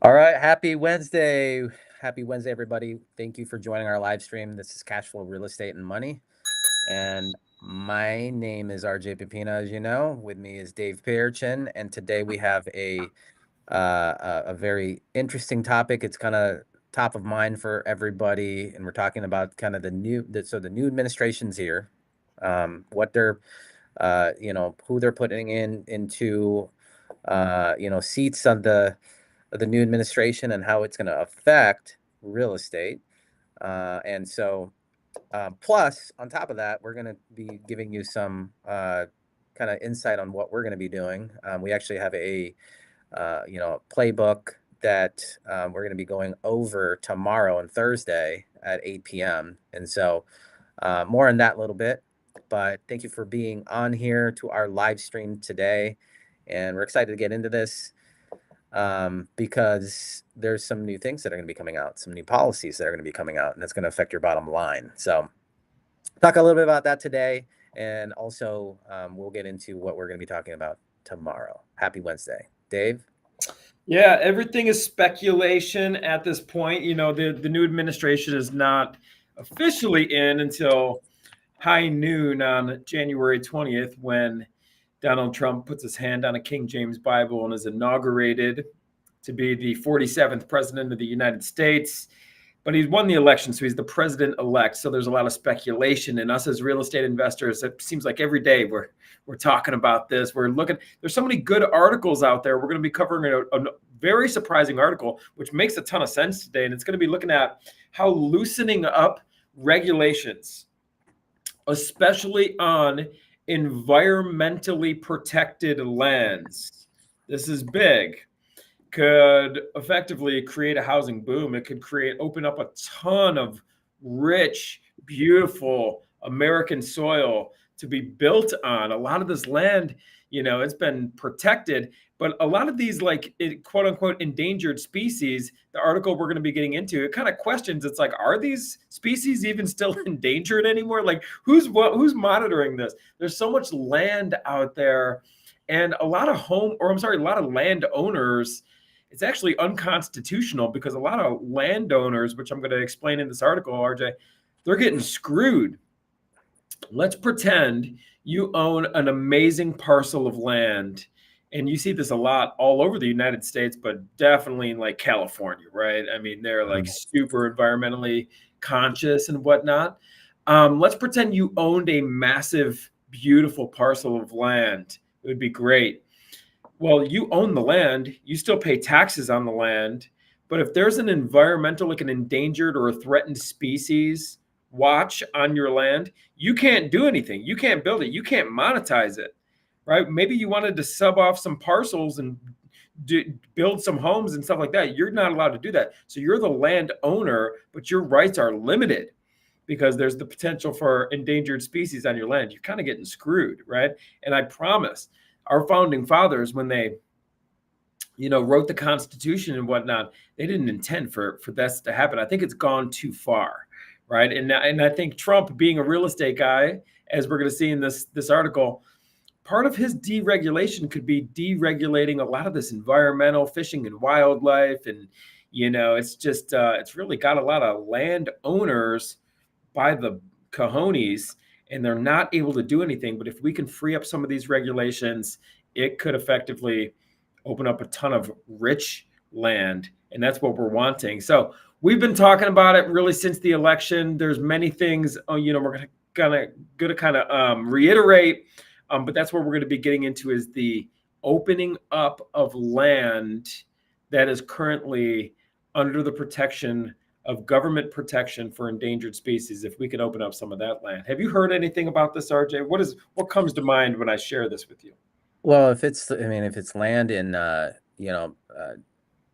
All right, happy Wednesday. Happy Wednesday, everybody. Thank you for joining our live stream. This is Cashflow Real Estate and Money. And my name is RJ Pepino, as you know. With me is Dave Payerchin. And today we have a very interesting topic. It's kind of top of mind for everybody. And we're talking about kind of the new administration's here, what they're who they're putting into seats of the new administration and how it's going to affect real estate. And so, plus, on top of that, we're going to be giving you some kind of insight on what we're going to be doing. We actually have a playbook that we're going to be going over tomorrow and Thursday at 8 p.m. And so, more on that a little bit. But thank you for being on here to our live stream today. And we're excited to get into this because there's some new things that are going to be coming out, some new policies that are going to be coming out, and it's going to affect your bottom line. So, talk a little bit about that today. And also, we'll get into what we're going to be talking about tomorrow. Happy Wednesday. Dave? Yeah, everything is speculation at this point. The new administration is not officially in until high noon on January 20th when Donald Trump puts his hand on a King James Bible and is inaugurated to be the 47th president of the United States. But he's won the election, so he's the president elect. So there's a lot of speculation. And us as real estate investors, it seems like every day we're talking about this. We're looking. There's so many good articles out there. We're going to be covering a very surprising article, which makes a ton of sense today. And it's going to be looking at how loosening up regulations, especially on environmentally protected lands. This is big. Could effectively create a housing boom. It could open up a ton of rich, beautiful American soil to be built on. A lot of this land, it's been protected, but a lot of these quote unquote endangered species, the article we're going to be getting into, it kind of questions. It's like, are these species even still endangered anymore? Like who's monitoring this? There's so much land out there, and a lot of landowners, it's actually unconstitutional because a lot of landowners, which I'm going to explain in this article, RJ, they're getting screwed. Let's pretend you own an amazing parcel of land, and you see this a lot all over the United States, but definitely in like California, right? I mean, they're like super environmentally conscious and whatnot. Let's pretend you owned a massive, beautiful parcel of land. It would be great. Well, you own the land, you still pay taxes on the land, but if there's an environmental, like an endangered or a threatened species watch on your land, you can't do anything. You can't build it. You can't monetize it, right? Maybe you wanted to sub off some parcels and build some homes and stuff like that. You're not allowed to do that. So you're the landowner, but your rights are limited because there's the potential for endangered species on your land. You're kind of getting screwed, right? And I promise our founding fathers, when they wrote the Constitution and whatnot, they didn't intend for this to happen. I think it's gone too far, right? And I think Trump, being a real estate guy, as we're going to see in this article, part of his deregulation could be deregulating a lot of this environmental fishing and wildlife, and it's just it's really got a lot of landowners by the cojones, and they're not able to do anything. But if we can free up some of these regulations, it could effectively open up a ton of rich land, and that's what we're wanting. So we've been talking about it really since the election. There's many things, we're gonna kind of reiterate, but that's what we're going to be getting into is the opening up of land that is currently under the protection of government protection for endangered species. If we could open up some of that land. Have you heard anything about this, RJ? What comes to mind when I share this with you? Well, if it's land in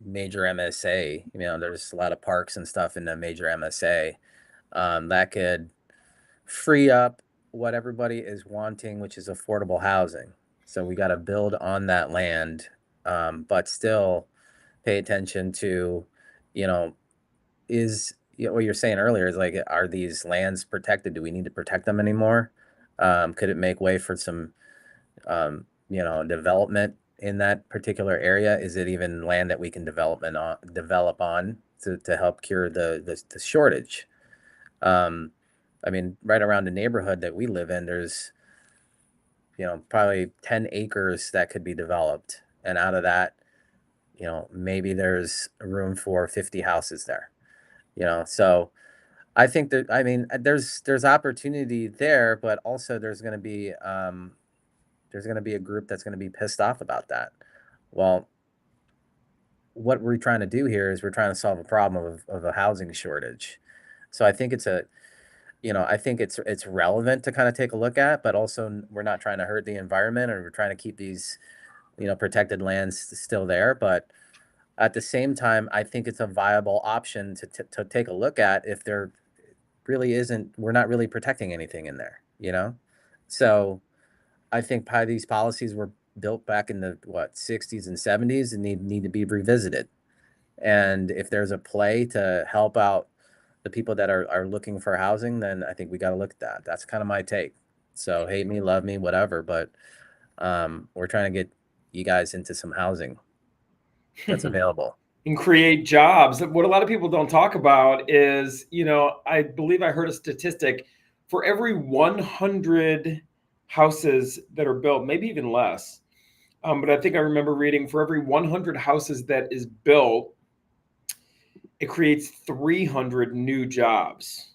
major MSA, there's a lot of parks and stuff in the major MSA, that could free up what everybody is wanting, which is affordable housing. So we got to build on that land, but still pay attention to, what you're saying earlier is like, are these lands protected? Do we need to protect them anymore? Could it make way for some development in that particular area? Is it even land that we can develop on to help cure the shortage? I mean, right around the neighborhood that we live in, there's, probably 10 acres that could be developed. And out of that, maybe there's room for 50 houses there, so I think that, I mean, there's opportunity there, but also there's going to be a group that's going to be pissed off about that. Well, what we're trying to do here is we're trying to solve a problem of a housing shortage. So I think I think it's relevant to kind of take a look at, but also we're not trying to hurt the environment, or we're trying to keep these, protected lands still there. But at the same time, I think it's a viable option to take a look at if there really isn't, we're not really protecting anything in there. So I think probably these policies were built back in the 60s and 70s and need to be revisited. And if there's a play to help out the people that are looking for housing, then I think we got to look at that. That's kind of my take. So hate me, love me, whatever, but we're trying to get you guys into some housing that's available. And create jobs. What a lot of people don't talk about is, I believe I heard a statistic: for every 100 houses that are built, maybe even less, but I think I remember reading, for every 100 houses that is built, it creates 300 new jobs.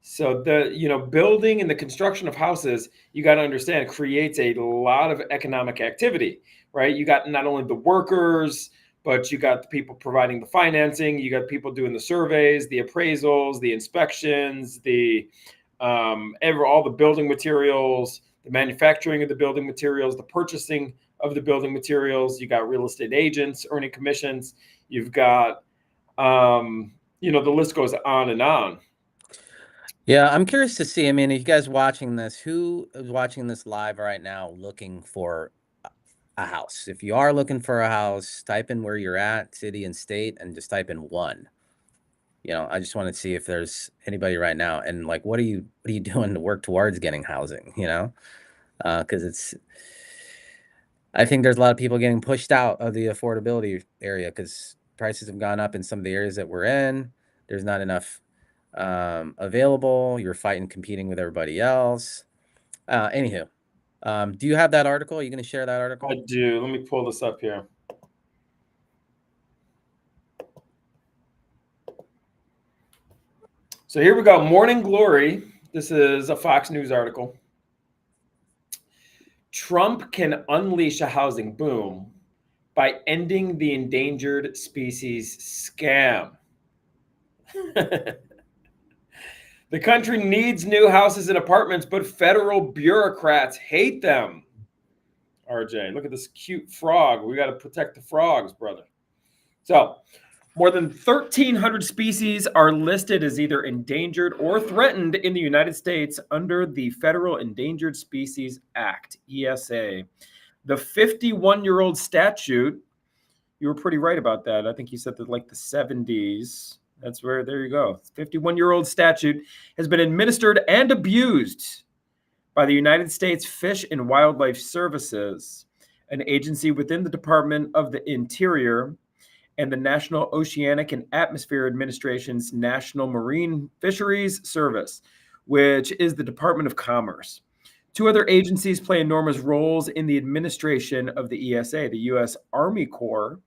So the building and the construction of houses, you got to understand, creates a lot of economic activity, right? You got not only the workers, but you got the people providing the financing, you got people doing the surveys, the appraisals, the inspections, all the building materials, the manufacturing of the building materials, the purchasing of the building materials. You got real estate agents earning commissions. You've got, the list goes on and on. Yeah, I'm curious to see. I mean, if you guys watching this, who is watching this live right now looking for a house? If you are looking for a house, type in where you're at, city and state, and just type in one. I just want to see if there's anybody right now, and like, what are you doing to work towards getting housing? Because I think there's a lot of people getting pushed out of the affordability area because prices have gone up in some of the areas that we're in. There's not enough available. You're competing with everybody else. Anywho, do you have that article? Are you going to share that article? I do. Let me pull this up here. So here we go. Morning Glory. This is a Fox News article. Trump can unleash a housing boom by ending the endangered species scam. The country needs new houses and apartments, but federal bureaucrats hate them. RJ, look at this cute frog. We got to protect the frogs, brother. So, more than 1,300 species are listed as either endangered or threatened in the United States under the Federal Endangered Species Act, ESA. The 51-year-old statute, you were pretty right about that. I think you said that like the 70s. There you go. 51-year-old statute has been administered and abused by the United States Fish and Wildlife Services, an agency within the Department of the Interior, and the National Oceanic and Atmospheric Administration's National Marine Fisheries Service, which is the Department of Commerce. Two other agencies play enormous roles in the administration of the ESA: the U.S. Army Corps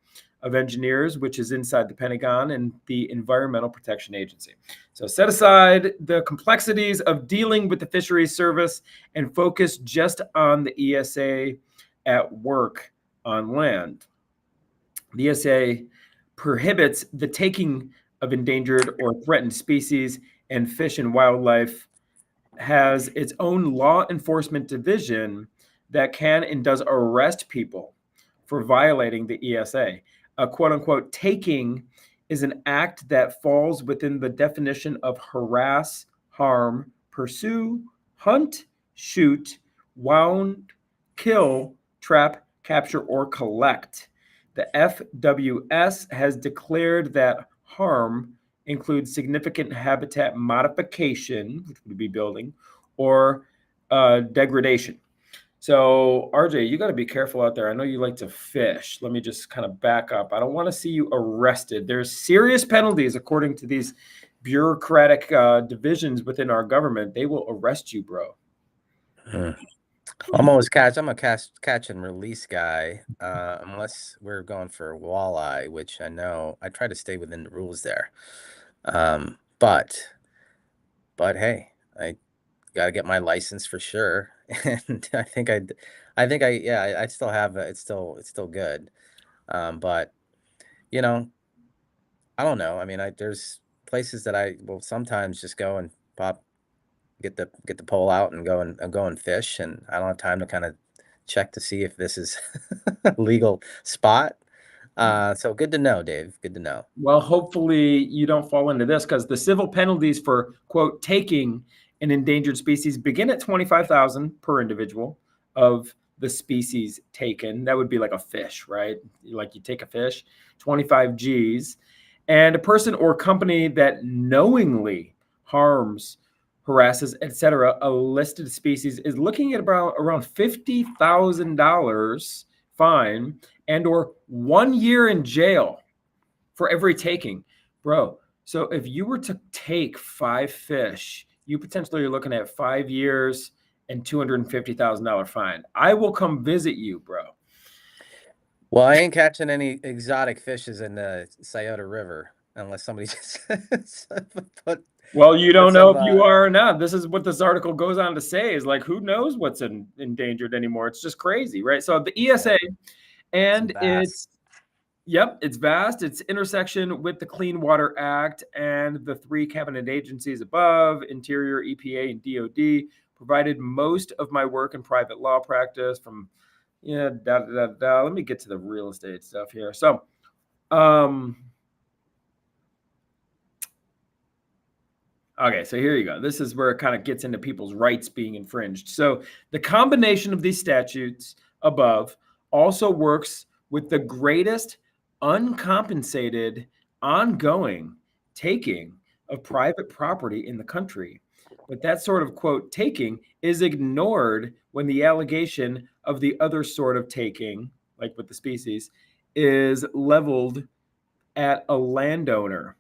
of Engineers, which is inside the Pentagon, and the Environmental Protection Agency. So set aside the complexities of dealing with the Fisheries Service and focus just on the ESA at work on land. The ESA prohibits the taking of endangered or threatened species, and Fish and Wildlife has its own law enforcement division that can and does arrest people for violating the ESA. A quote-unquote taking is an act that falls within the definition of harass, harm, pursue, hunt, shoot, wound, kill, trap, capture, or collect. The FWS has declared that harm includes significant habitat modification, which would be building, or degradation. So, RJ, you got to be careful out there. I know you like to fish. Let me just kind of back up. I don't want to see you arrested. There's serious penalties according to these bureaucratic divisions within our government. They will arrest you, bro. I'm a catch and release guy, unless we're going for walleye, which I know I try to stay within the rules there. But hey, I got to get my license for sure. And yeah, I still have it. It's still good. But you know, I don't know. I mean, there's places that I will sometimes just go and get the pole out and go and fish, and I don't have time to kind of check to see if this is a legal spot. So good to know, Dave. Good to know. Well, hopefully you don't fall into this, because the civil penalties for, quote, taking an endangered species begin at 25,000 per individual of the species taken. That would be like a fish, right? Like you take a fish, 25 G's. And a person or company that knowingly harms, harasses, etc., a listed species is looking at around $50,000 fine and or 1 year in jail for every taking, bro. So if you were to take 5 fish, you potentially are looking at 5 years and $250,000 fine. I will come visit you, bro. Well, I ain't catching any exotic fishes in the Scioto River unless somebody just put Well, you put don't know some. if you are or not. This is what this article goes on to say, is like, who knows what's endangered anymore? It's just crazy, right? So the ESA and Vast. it's vast. It's intersection with the Clean Water Act and the 3 cabinet agencies above, Interior, EPA, and DOD, provided most of my work in private law practice from, Let me get to the real estate stuff here. So, okay, so here you go. This is where it kind of gets into people's rights being infringed. So the combination of these statutes above also works with the greatest uncompensated, ongoing taking of private property in the country. But that sort of, quote, taking is ignored when the allegation of the other sort of taking, like with the species, is leveled at a landowner,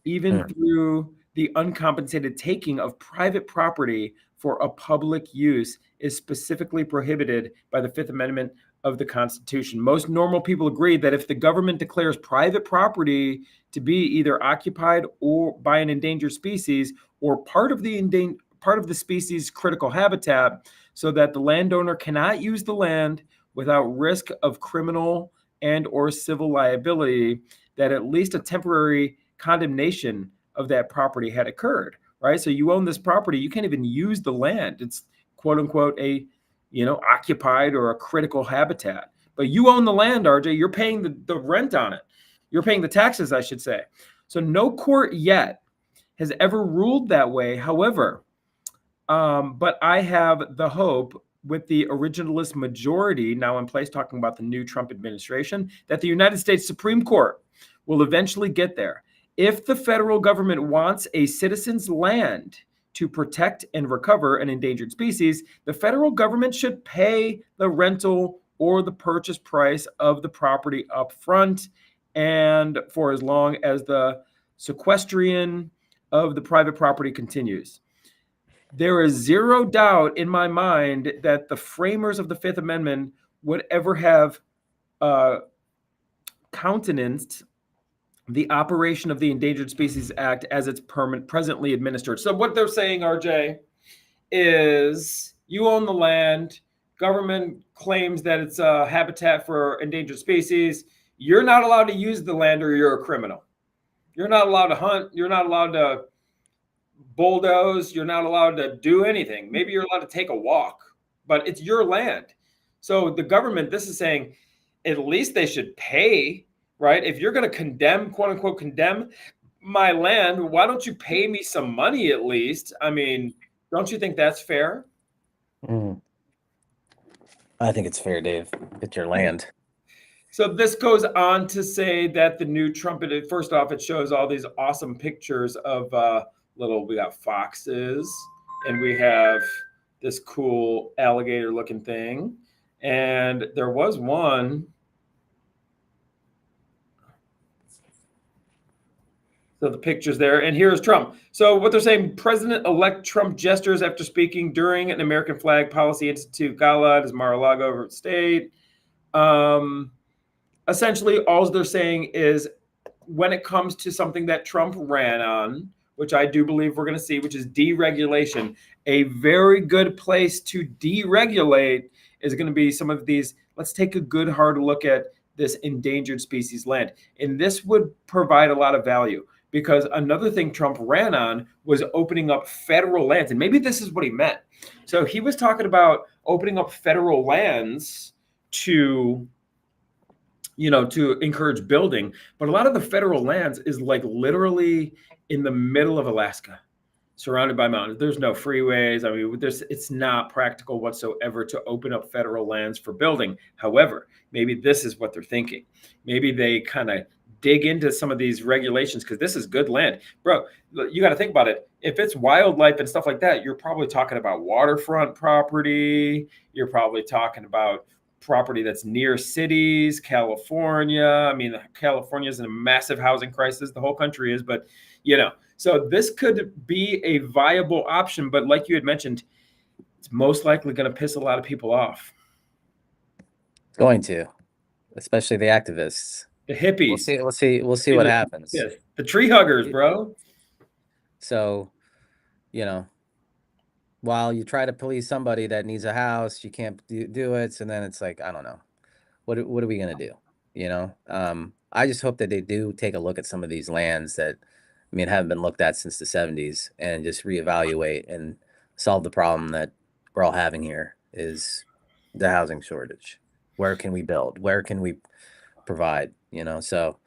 even through the uncompensated taking of private property for a public use is specifically prohibited by the Fifth Amendment of the Constitution. Most normal people agree that if the government declares private property to be either occupied or by an endangered species or part of the species' critical habitat, so that the landowner cannot use the land without risk of criminal and or civil liability, that at least a temporary condemnation of that property had occurred, right? So you own this property, you can't even use the land. It's quote unquote a, occupied or a critical habitat. But you own the land, RJ. You're paying the rent on it. You're paying the taxes, I should say. So no court yet has ever ruled that way. However, but I have the hope, with the originalist majority now in place, talking about the new Trump administration, that the United States Supreme Court will eventually get there. If the federal government wants a citizen's land to protect and recover an endangered species, the federal government should pay the rental or the purchase price of the property up front, and for as long as the sequestration of the private property continues. There is zero doubt in my mind that the framers of the Fifth Amendment would ever have countenanced the operation of the Endangered Species Act as it's presently administered. So what they're saying, RJ, is you own the land, government claims that it's a habitat for endangered species. You're not allowed to use the land, or you're a criminal. You're not allowed to hunt. You're not allowed to bulldoze. You're not allowed to do anything. Maybe you're allowed to take a walk, but it's your land. So the government, this is saying, at least they should pay, right? If you're going to condemn, quote unquote, condemn my land, why don't you pay me some money at least? I mean, don't you think that's fair? I think it's fair, Dave. It's your land. So this goes on to say that the new Trump, first off, it shows all these awesome pictures of we got foxes, and we have this cool alligator looking thing. And there was one. So the picture's there, and here's Trump. So what they're saying, President-elect Trump gestures after speaking during an American Flag Policy Institute gala at his Mar-a-Lago state. Essentially, all they're saying is when it comes to something that Trump ran on, which I do believe we're going to see, which is deregulation, a very good place to deregulate is going to be some of these. Let's take a good hard look at this endangered species land. And this would provide a lot of value because another thing Trump ran on was opening up federal lands. And maybe this is what he meant. So he was talking about opening up federal lands to to encourage building. But a lot of the federal lands is like literally in the middle of Alaska, surrounded by mountains. There's no freeways. I mean, it's not practical whatsoever to open up federal lands for building. However, maybe this is what they're thinking. Maybe they kind of dig into some of these regulations because this is good land. Bro, you got to think about it. If it's wildlife and stuff like that, you're probably talking about waterfront property. You're probably talking about property that's near cities, California. I mean, California is in a massive housing crisis. The whole country is, but so this could be a viable option. But like you had mentioned, it's most likely going to piss a lot of people off. It's going to, especially the activists. The hippies. We'll see what happens. Yes. The tree huggers, bro. So, while you try to police somebody that needs a house, you can't do it. And then it's like, I don't know, what are we gonna do? I just hope that they do take a look at some of these lands that, haven't been looked at since the 70s and just reevaluate and solve the problem that we're all having here is the housing shortage. Where can we build? Where can we provide? So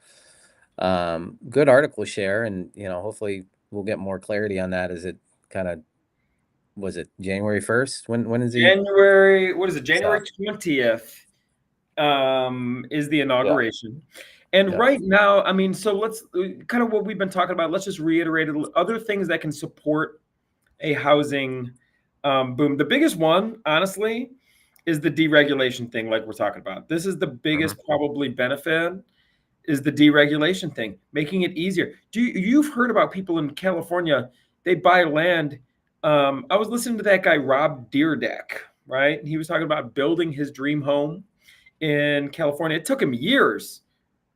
good article share, and hopefully we'll get more clarity on that as it kind of was it January 1st? When is January? What is it? January 20th is the inauguration. Yeah. And right now, so let's kind of what we've been talking about. Let's just reiterate other things that can support a housing boom. The biggest one, honestly, is the deregulation thing, like we're talking about. This is the biggest probably benefit is the deregulation thing, making it easier. You've heard about people in California, they buy land. I was listening to that guy, Rob Deerdeck, right? He was talking about building his dream home in California. It took him years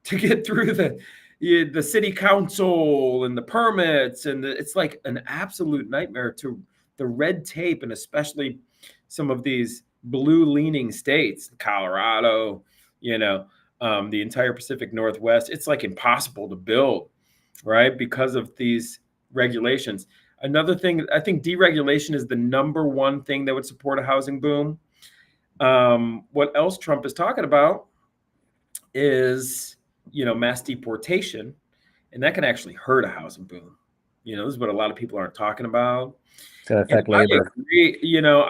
to get through the city council and the permits. And it's like an absolute nightmare to the red tape, and especially some of these blue-leaning states, Colorado, the entire Pacific Northwest. It's like impossible to build, right? Because of these regulations. Another thing, I think deregulation is the number one thing that would support a housing boom. What else Trump is talking about is, mass deportation, and that can actually hurt a housing boom. This is what a lot of people aren't talking about. It's going to affect labor.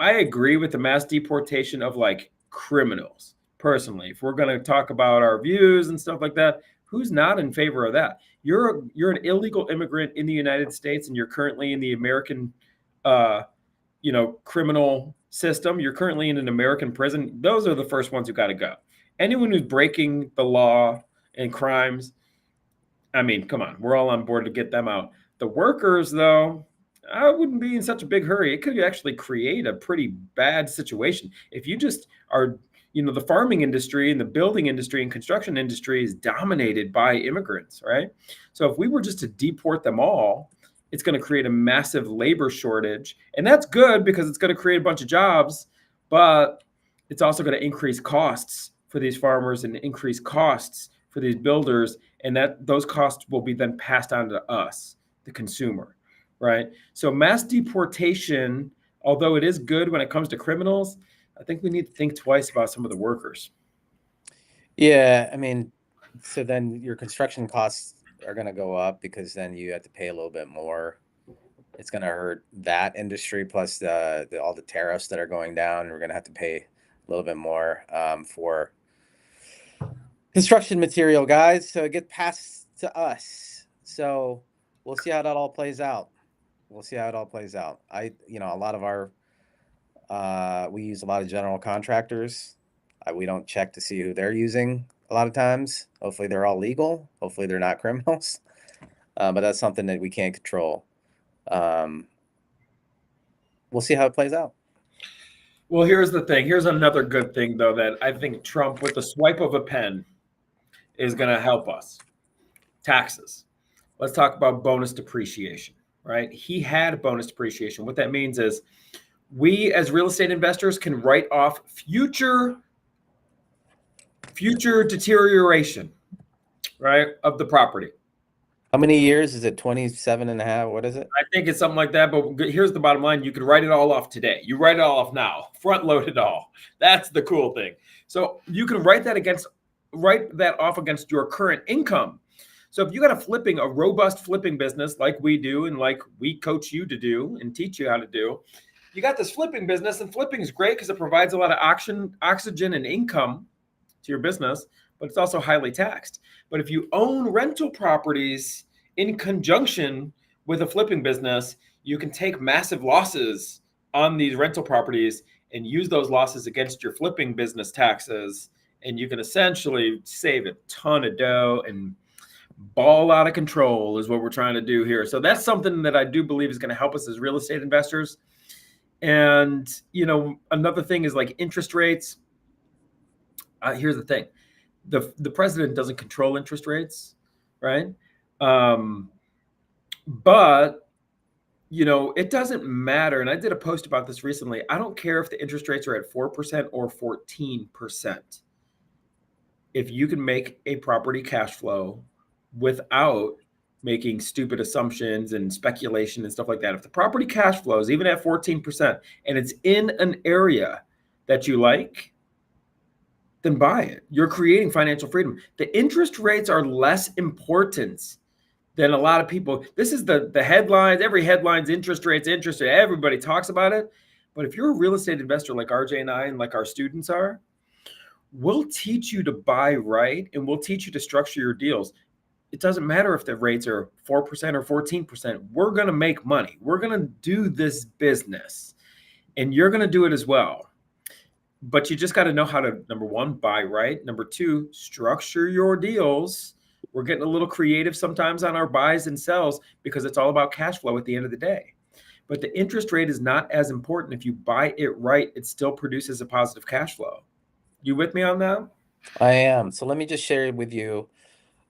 I agree with the mass deportation of like criminals. Personally, if we're going to talk about our views and stuff like that, who's not in favor of that? You're an illegal immigrant in the United States, and you're currently in the American, criminal system. You're currently in an American prison. Those are the first ones who got to go. Anyone who's breaking the law and crimes, come on, we're all on board to get them out. The workers, though, I wouldn't be in such a big hurry. It could actually create a pretty bad situation if you just are. The farming industry and the building industry and construction industry is dominated by immigrants, right? So if we were just to deport them all, it's going to create a massive labor shortage. And that's good because it's going to create a bunch of jobs, but it's also going to increase costs for these farmers and increase costs for these builders. And those costs will be then passed on to us, the consumer, right? So mass deportation, although it is good when it comes to criminals, I think we need to think twice about some of the workers. Yeah, so then your construction costs are going to go up because then you have to pay a little bit more. It's going to hurt that industry, plus all the tariffs that are going down. We're going to have to pay a little bit more for construction material, guys. So it gets passed to us. So we'll see how that all plays out. A lot of our We use a lot of general contractors. We don't check to see who they're using a lot of times. Hopefully they're all legal. Hopefully they're not criminals. But that's something that we can't control. Um, we'll see how it plays out. Well, here's the thing. Here's another good thing, though, that I think Trump, with the swipe of a pen, is going to help us. Taxes. Let's talk about bonus depreciation, right? He had bonus depreciation. What that means is we as real estate investors can write off future deterioration, right, of the property. How many years is it? 27 and a half? What is it? I think it's something like that, but here's the bottom line. You can write it all off today. You write it all off now, front load it all. That's the cool thing. So you can write that off against your current income. So if you got a robust flipping business like we do and like we coach you to do and teach you how to do, you got this flipping business, and flipping is great because it provides a lot of oxygen and income to your business, but it's also highly taxed. But if you own rental properties in conjunction with a flipping business, you can take massive losses on these rental properties and use those losses against your flipping business taxes. And you can essentially save a ton of dough and ball out of control is what we're trying to do here. So that's something that I do believe is going to help us as real estate investors. And, another thing is like interest rates. Here's the thing. The president doesn't control interest rates, right? But it doesn't matter. And I did a post about this recently. I don't care if the interest rates are at 4% or 14%. If you can make a property cash flow without making stupid assumptions and speculation and stuff like that, if the property cash flows even at 14% and it's in an area that you like, then buy it. You're creating financial freedom. The interest rates are less important than a lot of people. This is the headlines. Every headline's interest rates, everybody talks about it. But if you're a real estate investor like RJ and I and like our students are, we'll teach you to buy right, and we'll teach you to structure your deals. It doesn't matter if the rates are 4% or 14%. We're going to make money. We're going to do this business, and you're going to do it as well. But you just got to know how to, number one, buy right. Number two, structure your deals. We're getting a little creative sometimes on our buys and sells because it's all about cash flow at the end of the day. But the interest rate is not as important. If you buy it right, it still produces a positive cash flow. You with me on that? I am. So let me just share with you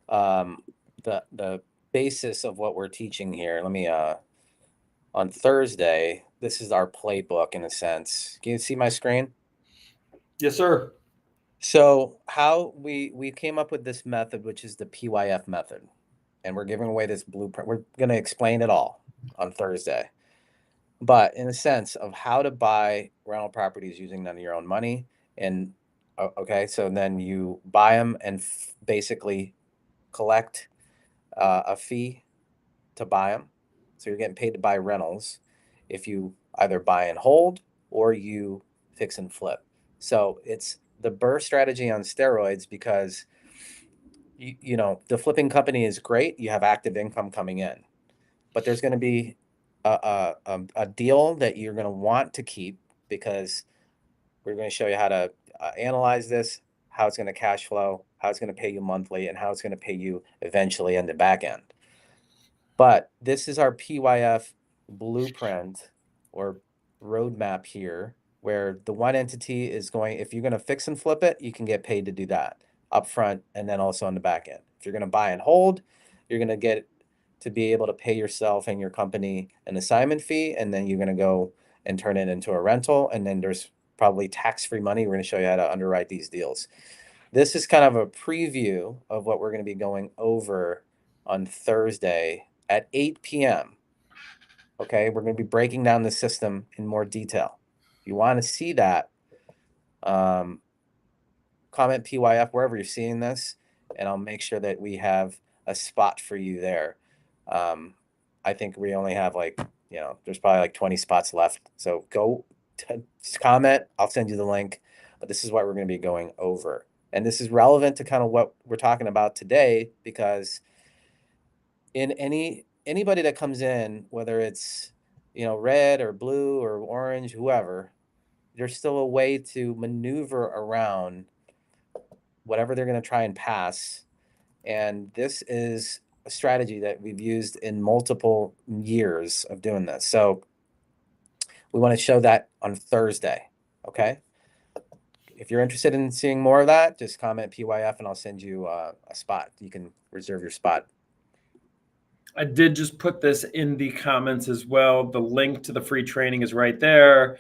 the basis of what we're teaching here. Let me on Thursday, this is our playbook in a sense. Can you see my screen? Yes, sir. So how we came up with this method, which is the PYF method, and we're giving away this blueprint. We're going to explain it all on Thursday, but in a sense of how to buy rental properties using none of your own money. And okay, so then you buy them and basically collect a fee to buy them. So you're getting paid to buy rentals if you either buy and hold or you fix and flip. So it's the BRRRR strategy on steroids because the flipping company is great. You have active income coming in, but there's going to be a deal that you're going to want to keep because we're going to show you how to analyze this, how it's going to cash flow, how it's going to pay you monthly, and how it's going to pay you eventually in the back end. But this is our PYF blueprint or roadmap here, where the one entity is going, if you're going to fix and flip it, you can get paid to do that upfront and then also on the back end. If you're going to buy and hold, you're going to get to be able to pay yourself and your company an assignment fee, and then you're going to go and turn it into a rental. And then there's probably tax-free money. We're going to show you how to underwrite these deals. This is kind of a preview of what we're going to be going over on Thursday at 8 p.m. Okay, we're going to be breaking down the system in more detail. If you want to see that, comment PYF wherever you're seeing this, and I'll make sure that we have a spot for you there. I think we only have there's probably like 20 spots left. So go comment. I'll send you the link. But this is what we're going to be going over. And this is relevant to kind of what we're talking about today because in anybody that comes in, whether it's red or blue or orange, whoever, there's still a way to maneuver around whatever they're going to try and pass. And this is a strategy that we've used in multiple years of doing this. So we want to show that on Thursday. Okay. If you're interested in seeing more of that, just comment PYF and I'll send you a spot. You can reserve your spot. I did just put this in the comments as well. The link to the free training is right there.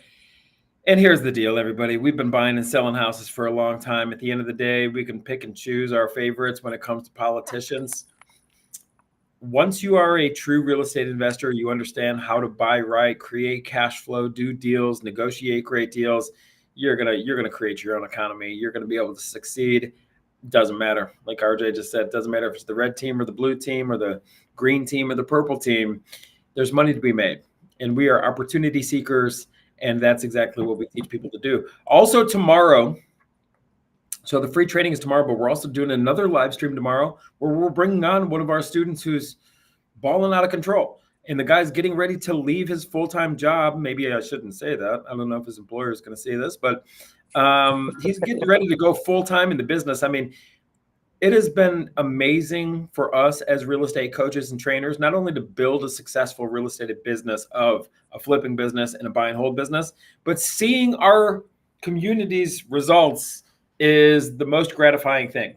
And here's the deal, everybody. We've been buying and selling houses for a long time. At the end of the day, we can pick and choose our favorites when it comes to politicians. Once you are a true real estate investor, you understand how to buy right, create cash flow, do deals, negotiate great deals. You're gonna create your own economy. You're gonna be able to succeed. Doesn't matter. Like RJ just said, doesn't matter if it's the red team or the blue team or the green team or the purple team. There's money to be made, and we are opportunity seekers, and that's exactly what we teach people to do. Also tomorrow. So the free training is tomorrow, but we're also doing another live stream tomorrow where we're bringing on one of our students who's balling out of control. And the guy's getting ready to leave his full-time job. Maybe I shouldn't say that. I don't know if his employer is going to see this, but he's getting ready to go full-time in the business. I mean, it has been amazing for us as real estate coaches and trainers, not only to build a successful real estate business of a flipping business and a buy and hold business, but seeing our community's results is the most gratifying thing.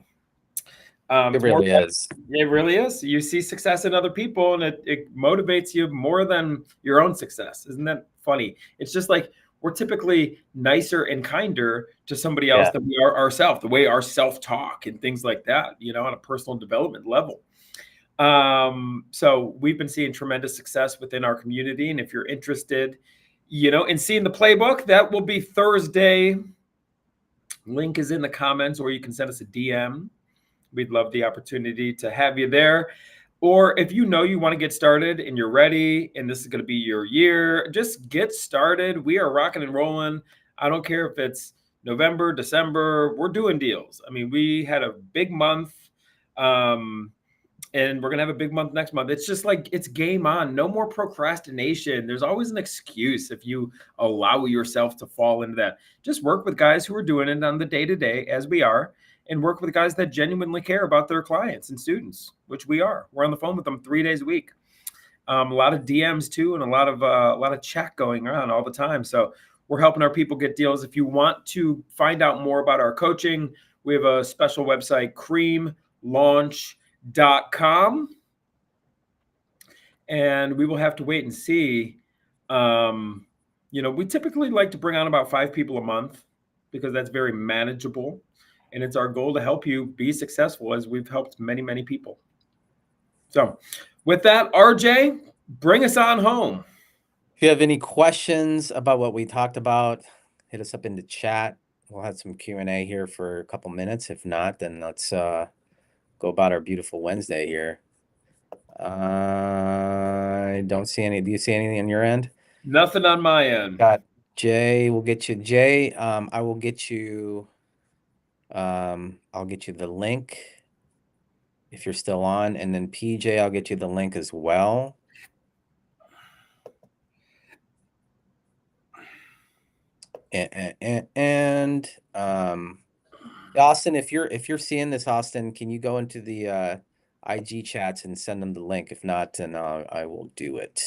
It really is. It really is. You see success in other people, and it motivates you more than your own success. Isn't that funny? It's just like we're typically nicer and kinder to somebody else than we are ourselves, the way our self-talk and things like that, on a personal development level. So we've been seeing tremendous success within our community. And if you're interested, in seeing the playbook, that will be Thursday. Link is in the comments, or you can send us a DM. We'd love the opportunity to have you there. Or if you want to get started and you're ready and this is going to be your year, just get started. We are rocking and rolling. I don't care if it's November, December, we're doing deals. I mean, we had a big month and we're going to have a big month next month. It's just like, it's game on. No more procrastination. There's always an excuse if you allow yourself to fall into that. Just work with guys who are doing it on the day-to-day as we are, and work with guys that genuinely care about their clients and students, which we are. We're on the phone with them 3 days a week. A lot of DMs too, and a lot of chat going on all the time. So we're helping our people get deals. If you want to find out more about our coaching, we have a special website, creamlaunch.com. And we will have to wait and see. We typically like to bring on about 5 people a month because that's very manageable. And it's our goal to help you be successful, as we've helped many, many people. So with that, RJ, bring us on home. If you have any questions about what we talked about, hit us up in the chat. We'll have some Q&A here for a couple minutes. If not, then let's go about our beautiful Wednesday here. I don't see any. Do you see anything on your end? Nothing on my end. Got Jay. We'll get you Jay. I will get you. I'll get you the link if you're still on, and then PJ, I'll get you the link as well. And Austin, if you're seeing this, Austin, can you go into the IG chats and send them the link? If not, then I will do it.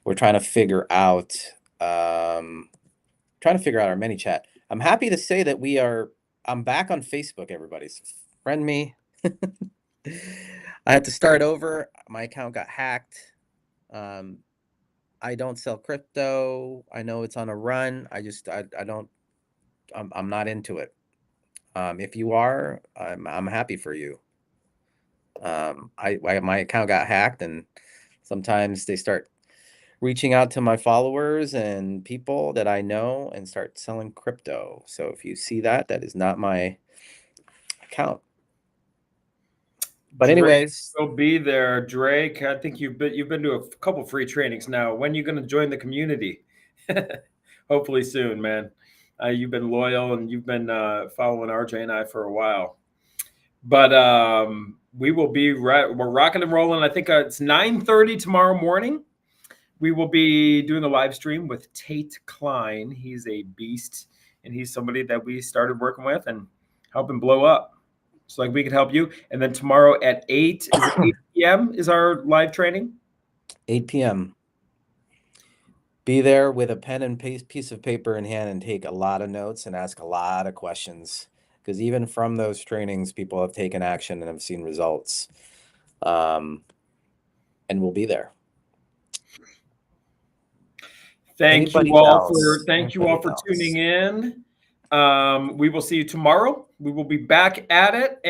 We're trying to figure out our mini chat. I'm happy to say that I'm back on Facebook, everybody. So friend me. I had to start over. My account got hacked. I don't sell crypto. I know it's on a run. I'm not into it. If you are, I'm happy for you. My account got hacked, and sometimes they start reaching out to my followers and people that I know and start selling crypto. So if you see that, that is not my account. But anyways, Drake will be there. Drake, I think you've been to a couple free trainings now. When are you going to join the community? Hopefully soon, man. You've been loyal and you've been following RJ and I for a while. But we will be we're rocking and rolling. I think it's 9:30 tomorrow morning. We will be doing a live stream with Tate Klein. He's a beast, and he's somebody that we started working with and helping blow up. So like we could help you. And then tomorrow at 8, is it 8 p.m. is our live training? 8 p.m. Be there with a pen and piece of paper in hand and take a lot of notes and ask a lot of questions. Because even from those trainings, people have taken action and have seen results. And we'll be there. Thank you Anybody all else? for tuning in. We will see you tomorrow. We will be back at it.